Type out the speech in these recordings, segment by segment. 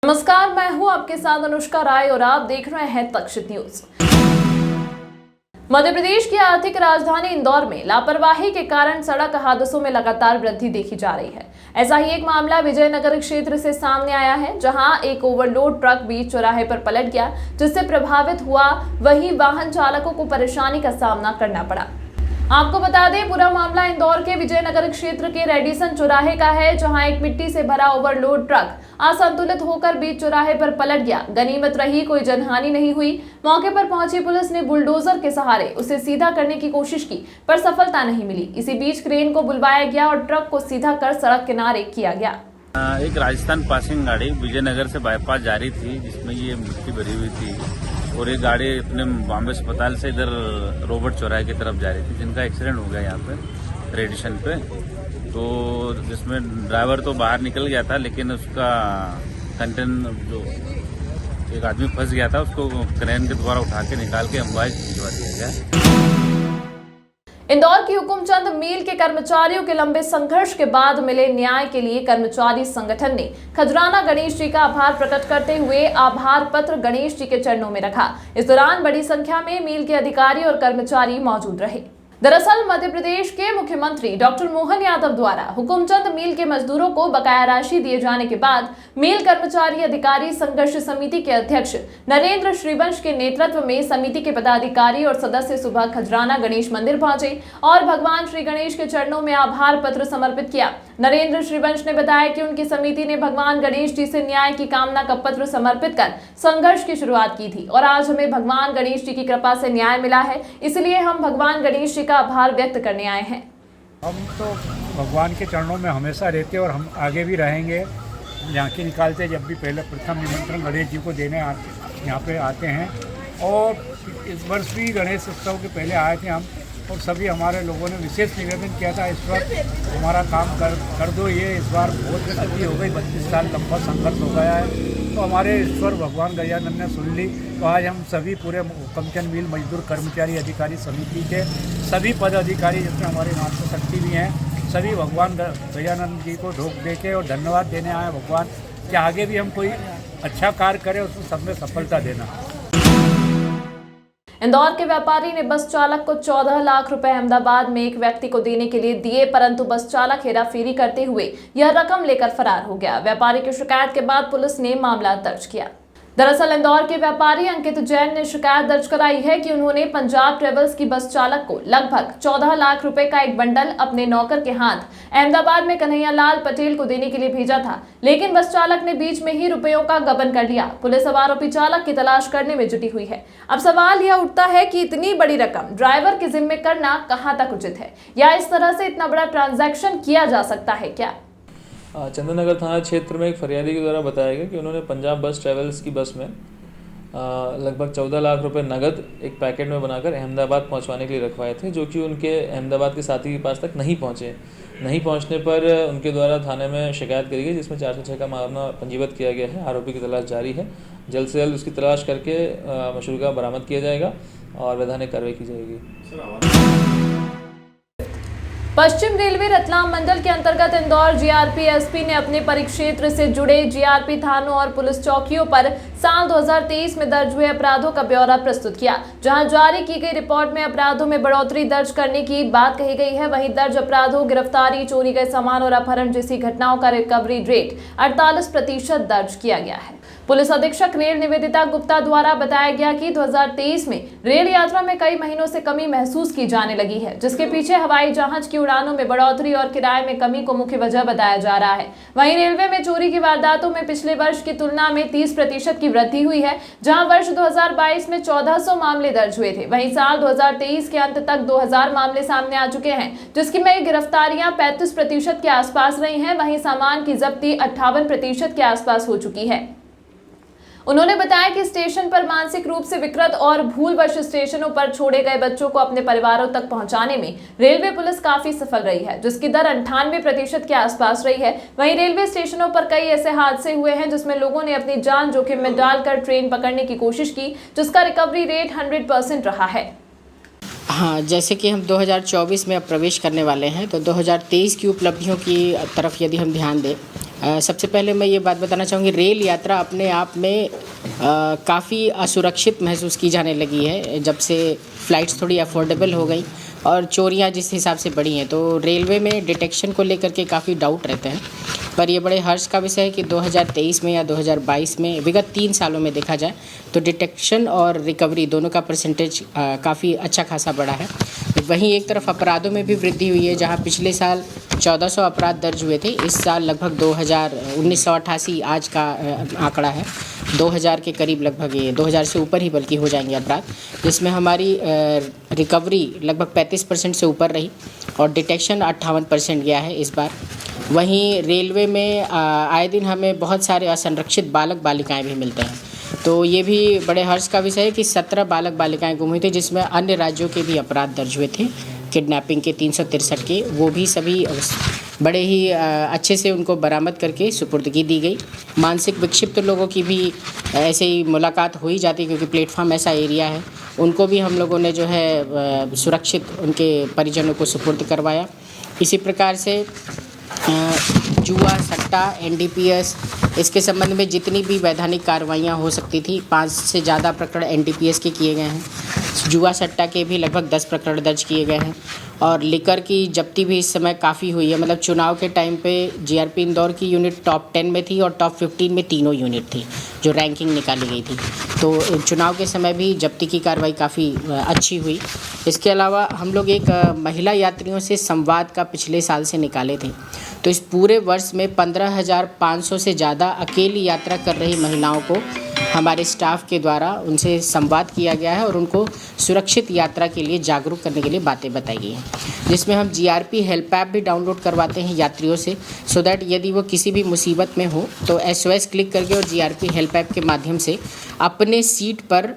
नमस्कार, मैं हूं आपके साथ अनुष्का राय और आप देख रहे हैं तक्षित न्यूज। मध्य प्रदेश की आर्थिक राजधानी इंदौर में लापरवाही के कारण सड़क हादसों में लगातार वृद्धि देखी जा रही है। ऐसा ही एक मामला विजयनगर क्षेत्र से सामने आया है, जहां एक ओवरलोड ट्रक बीच चौराहे पर पलट गया, जिससे प्रभावित हुआ वही वाहन चालकों को परेशानी का सामना करना पड़ा। आपको बता दें, पूरा मामला इंदौर के विजयनगर क्षेत्र के रेडिसन चौराहे का है, जहां एक मिट्टी से भरा ओवरलोड ट्रक असंतुलित होकर बीच चौराहे पर पलट गया। गनीमत रही कोई जनहानि नहीं हुई। मौके पर पहुंची पुलिस ने बुलडोजर के सहारे उसे सीधा करने की कोशिश की, पर सफलता नहीं मिली। इसी बीच क्रेन को बुलवाया गया और ट्रक को सीधा कर सड़क किनारे किया गया। एक राजस्थान पासिंग गाड़ी विजयनगर से बाईपास जा रही थी, जिसमें ये मिट्टी भरी हुई थी, और ये गाड़ी अपने बॉम्बे अस्पताल से इधर रोबर्ट चौराहे की तरफ जा रही थी, जिनका एक्सीडेंट हो गया यहाँ पे रेडिशन पे। तो जिसमें ड्राइवर तो बाहर निकल गया था, लेकिन उसका कंटेनर जो एक आदमी फंस गया था, उसको क्रेन के द्वारा उठा के निकाल के अंबाई भिजवा दिया गया। इंदौर की हुकुमचंद मील के कर्मचारियों के लंबे संघर्ष के बाद मिले न्याय के लिए कर्मचारी संगठन ने खजराना गणेश जी का आभार प्रकट करते हुए आभार पत्र गणेश जी के चरणों में रखा। इस दौरान बड़ी संख्या में मील के अधिकारी और कर्मचारी मौजूद रहे। दरअसल मध्य प्रदेश के मुख्यमंत्री डॉक्टर मोहन यादव द्वारा हुकुमचंद मील के मजदूरों को बकाया राशि दिए जाने के बाद मील कर्मचारी अधिकारी संघर्ष समिति के अध्यक्ष नरेंद्र श्रीवंश के नेतृत्व में समिति के पदाधिकारी और सदस्य सुबह खजराना गणेश मंदिर पहुंचे और भगवान श्री गणेश के चरणों में आभार पत्र समर्पित किया। नरेंद्र श्रीवंश ने बताया कि उनकी समिति ने भगवान गणेश जी से न्याय की कामना का पत्र समर्पित कर संघर्ष की शुरुआत की थी और आज हमें भगवान गणेश जी की कृपा से न्याय मिला है, इसलिए हम भगवान गणेश जी का आभार व्यक्त करने आए हैं। हम तो भगवान के चरणों में हमेशा रहते और हम आगे भी रहेंगे। झांकी निकालते जब भी पहले प्रथम निमंत्रण गणेश जी को देने यहाँ पे आते हैं, और इस वर्ष भी गणेश उत्सव के पहले आए थे हम, और सभी हमारे लोगों ने विशेष निवेदन किया था, इस वक्त हमारा काम कर दो। ये इस बार बहुत गलती हो गई, 32 साल लंबा संघर्ष हो गया है, तो हमारे ईश्वर भगवान गजानन ने सुन ली। तो आज हम सभी पूरे हुकुमचंद मील मजदूर कर्मचारी अधिकारी समिति के सभी पदाधिकारी, जिसमें हमारे मातृशक्ति भी हैं, सभी भगवान गजानन जी को ढोक दे के और धन्यवाद देने आए भगवान कि आगे भी हम कोई अच्छा कार्य करें, उसमें सब में सफलता देना। इंदौर के व्यापारी ने बस चालक को 14 लाख रुपए अहमदाबाद में एक व्यक्ति को देने के लिए दिए, परंतु बस चालक हेराफेरी करते हुए यह रकम लेकर फरार हो गया। व्यापारी की शिकायत के बाद पुलिस ने मामला दर्ज किया। दरअसल इंदौर के व्यापारी अंकित जैन ने शिकायत दर्ज कराई है कि उन्होंने पंजाब ट्रेवल्स की बस चालक को लगभग 14 लाख रुपए का एक बंडल अपने नौकर के हाथ अहमदाबाद में कन्हैयालाल पटेल को देने के लिए भेजा था, लेकिन बस चालक ने बीच में ही रुपयों का गबन कर लिया। पुलिस अब आरोपी चालक की तलाश करने में जुटी हुई है। अब सवाल यह उठता है कि इतनी बड़ी रकम ड्राइवर के जिम्मे करना कहां तक उचित है, या इस तरह से इतना बड़ा ट्रांजैक्शन किया जा सकता है क्या? चंदननगर थाना क्षेत्र में एक फरियादी के द्वारा बताया गया कि उन्होंने पंजाब बस ट्रेवल्स की बस में लगभग 14 लाख रुपए नगद एक पैकेट में बनाकर अहमदाबाद पहुंचवाने के लिए रखवाए थे, जो कि उनके अहमदाबाद के साथी के पास तक नहीं पहुंचे। नहीं पहुंचने पर उनके द्वारा थाने में शिकायत करी गई, जिसमें 406 का मामला पंजीबद्ध किया गया है। आरोपी की तलाश जारी है। जल्द से जल्द उसकी तलाश करके मशरूका बरामद किया जाएगा और वैधानिक कार्रवाई की जाएगी। पश्चिम रेलवे रतलाम मंडल के अंतर्गत इंदौर जीआरपी एसपी ने अपने परिक्षेत्र से जुड़े जीआरपी थानों और पुलिस चौकियों पर साल 2023 में दर्ज हुए अपराधों का ब्यौरा प्रस्तुत किया। जहां जारी की गई रिपोर्ट में अपराधों में बढ़ोतरी दर्ज करने की बात कही गई है, वहीं दर्ज अपराधों, गिरफ्तारी, चोरी गए सामान और अपहरण जैसी घटनाओं का रिकवरी रेट 48% दर्ज किया गया है। पुलिस अधीक्षक रेल निवेदिता गुप्ता द्वारा बताया गया कि 2023 में रेल यात्रा में कई महीनों से कमी महसूस की जाने लगी है, जिसके पीछे हवाई जहाज की उड़ानों में बढ़ोतरी और किराए में कमी को मुख्य वजह बताया जा रहा है। वहीं रेलवे में चोरी की वारदातों में पिछले वर्ष की तुलना में 30% की वृद्धि हुई है, जहां वर्ष 2022 में 1400 मामले दर्ज हुए थे। वहीं साल 2023 के अंत तक 2000 मामले सामने आ चुके हैं, जिसकी में गिरफ्तारियां 35% के आसपास रही हैं। वहीं सामान की जब्ती 58% के आसपास हो चुकी है। उन्होंने बताया कि स्टेशन पर मानसिक रूप से विकृत और भूलवश स्टेशनों पर छोड़े गए बच्चों को अपने परिवारों तक पहुंचाने में रेलवे पुलिस काफी सफल रही है, जिसकी दर 98% के आसपास रही है। वहीं रेलवे स्टेशनों पर कई ऐसे हादसे हुए हैं जिसमें लोगों ने अपनी जान जोखिम में डालकर ट्रेन पकड़ने की कोशिश की, जिसका रिकवरी रेट 100% रहा है। हाँ, जैसे कि हम 2024 में अब प्रवेश करने वाले हैं, तो 2023 की उपलब्धियों की तरफ यदि हम ध्यान दें, सबसे पहले मैं ये बात बताना चाहूँगी, रेल यात्रा अपने आप में काफ़ी असुरक्षित महसूस की जाने लगी है जब से फ़्लाइट्स थोड़ी अफोर्डेबल हो गई और चोरियाँ जिस हिसाब से बढ़ी हैं, तो रेलवे में डिटेक्शन को लेकर के काफ़ी डाउट रहते हैं। पर ये बड़े हर्ष का विषय है कि 2023 में या 2022 में विगत 3 सालों में देखा जाए तो डिटेक्शन और रिकवरी दोनों का परसेंटेज काफ़ी अच्छा खासा बढ़ा है। वहीं एक तरफ अपराधों में भी वृद्धि हुई है, जहां पिछले साल 1400 अपराध दर्ज हुए थे, इस साल लगभग 1988 आज का आंकड़ा है, 2000 के करीब लगभग, ये 2000 से ऊपर ही बल्कि हो जाएंगे अपराध, जिसमें हमारी रिकवरी लगभग 35% से ऊपर रही और डिटेक्शन 58% गया है इस बार। वहीं रेलवे में आए दिन हमें बहुत सारे असंरक्षित बालक बालिकाएं भी मिलते हैं, तो ये भी बड़े हर्ष का विषय है कि 17 बालक बालिकाएं गुम हुई थी, जिसमें अन्य राज्यों के भी अपराध दर्ज हुए थे, किडनैपिंग के 363 के, वो भी सभी बड़े ही अच्छे से उनको बरामद करके सुपुर्दगी दी गई। मानसिक विक्षिप्त लोगों की भी ऐसे ही मुलाकात हो ही जाती, क्योंकि प्लेटफॉर्म ऐसा एरिया है, उनको भी हम लोगों ने जो है सुरक्षित उनके परिजनों को सुपुर्द करवाया। इसी प्रकार से जुआ, सट्टा, एनडीपीएस, इसके संबंध में जितनी भी वैधानिक कार्रवाइयाँ हो सकती थी, 5 से ज़्यादा प्रकरण एनडीपीएस के किए गए हैं। जुआ सट्टा के भी लगभग 10 प्रकरण दर्ज किए गए हैं और लिकर की जब्ती भी इस समय काफ़ी हुई है। मतलब चुनाव के टाइम पे जीआरपी इंदौर की यूनिट टॉप 10 में थी और टॉप 15 में तीनों यूनिट थी जो रैंकिंग निकाली गई थी, तो चुनाव के समय भी जब्ती की कार्रवाई काफ़ी अच्छी हुई। इसके अलावा हम लोग एक महिला यात्रियों से संवाद का पिछले साल से निकाले थे, तो इस पूरे वर्ष में 15,500 से ज़्यादा अकेली यात्रा कर रही महिलाओं को हमारे स्टाफ के द्वारा उनसे संवाद किया गया है और उनको सुरक्षित यात्रा के लिए जागरूक करने के लिए बातें बताई गई हैं, जिसमें हम जीआरपी हेल्प ऐप भी डाउनलोड करवाते हैं यात्रियों से, सो दैट यदि वो किसी भी मुसीबत में हो तो SOS क्लिक करके और जीआरपी हेल्प ऐप के माध्यम से अपने सीट पर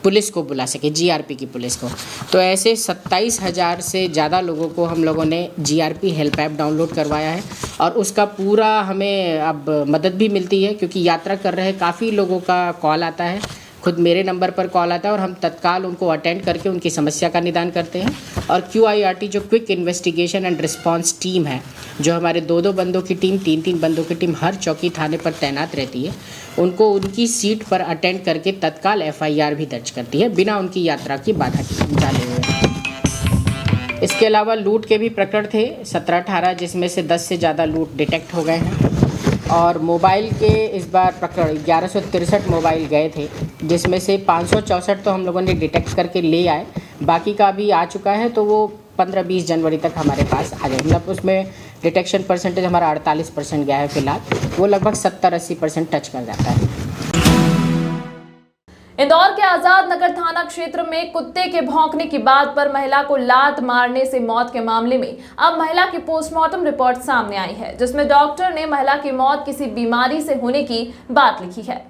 पुलिस को बुला सके, जीआरपी की पुलिस को। तो ऐसे 27,000 से ज़्यादा लोगों को हम लोगों ने जीआरपी हेल्प ऐप डाउनलोड करवाया है और उसका पूरा हमें अब मदद भी मिलती है, क्योंकि यात्रा कर रहे काफ़ी लोगों का कॉल आता है, खुद मेरे नंबर पर कॉल आता है और हम तत्काल उनको अटेंड करके उनकी समस्या का निदान करते हैं। और QIRT जो quick investigation and response team है, जो हमारे 2-2 बंदों की टीम, 3-3 बंदों की टीम हर चौकी थाने पर तैनात रहती है, उनको उनकी सीट पर अटेंड करके तत्काल FIR भी दर्ज करती है, बिना उनकी यात्रा की बाधा डाले हुए। इसके अलावा लूट के भी प्रकरण थे 17-18, जिसमें से 10 से ज़्यादा लूट डिटेक्ट हो गए हैं और मोबाइल के इस बार प्रकरण 1163 मोबाइल गए थे, जिसमें से 564 तो हम लोगों ने डिटेक्ट करके ले आए, बाकी का अभी आ चुका है, तो वो 15-20 जनवरी तक हमारे पास आ जाए। मतलब उसमें डिटेक्शन परसेंटेज हमारा 48% गया है फिलहाल, वो लगभग 70-80% टच कर जाता है। इंदौर के आजाद नगर थाना क्षेत्र में कुत्ते के भौंकने की बात पर महिला को लात मारने से मौत के मामले में अब महिला की पोस्टमार्टम रिपोर्ट सामने आई है, जिसमें डॉक्टर ने महिला की मौत किसी बीमारी से होने की बात लिखी है।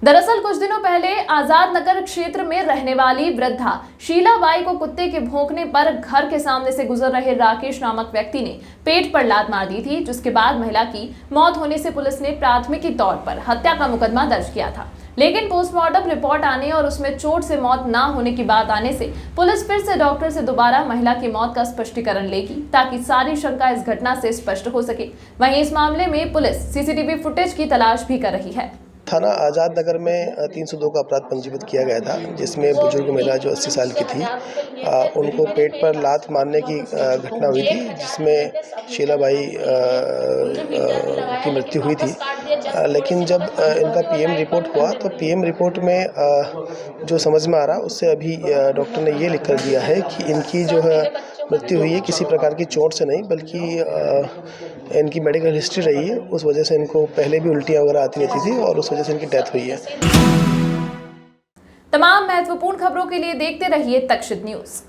दरअसल कुछ दिनों पहले आजाद नगर क्षेत्र में रहने वाली वृद्धा शीलाबाई को कुत्ते के भौंकने पर घर के सामने से गुजर रहे राकेश नामक व्यक्ति ने पेट पर लात मार दी थी, जिसके बाद महिला की मौत होने से पुलिस ने प्राथमिकी तौर पर हत्या का मुकदमा दर्ज किया था। लेकिन पोस्टमार्टम रिपोर्ट आने और उसमें चोट से मौत न होने की बात आने से पुलिस फिर से डॉक्टर से दोबारा महिला की मौत का स्पष्टीकरण लेगी, ताकि सारी शंका इस घटना से स्पष्ट हो सके। वहीं इस मामले में पुलिस CCTV फुटेज की तलाश भी कर रही है। थाना आज़ाद नगर में 302 का अपराध पंजीबद्ध किया गया था, जिसमें बुजुर्ग महिला जो 80 साल की थी, उनको पेट पर लात मारने की घटना हुई थी, जिसमें शीलाबाई की मृत्यु हुई थी। लेकिन जब इनका PM रिपोर्ट हुआ तो PM रिपोर्ट में जो समझ में आ रहा, उससे अभी डॉक्टर ने ये लिख कर दिया है कि इनकी जो है मृत्यु हुई है किसी प्रकार की चोट से नहीं, बल्कि इनकी मेडिकल हिस्ट्री रही है, उस वजह से इनको पहले भी उल्टियाँ वगैरह आती रहती थी और उस वजह से इनकी डेथ हुई है। तमाम महत्वपूर्ण खबरों के लिए देखते रहिए तक्षशिद न्यूज़।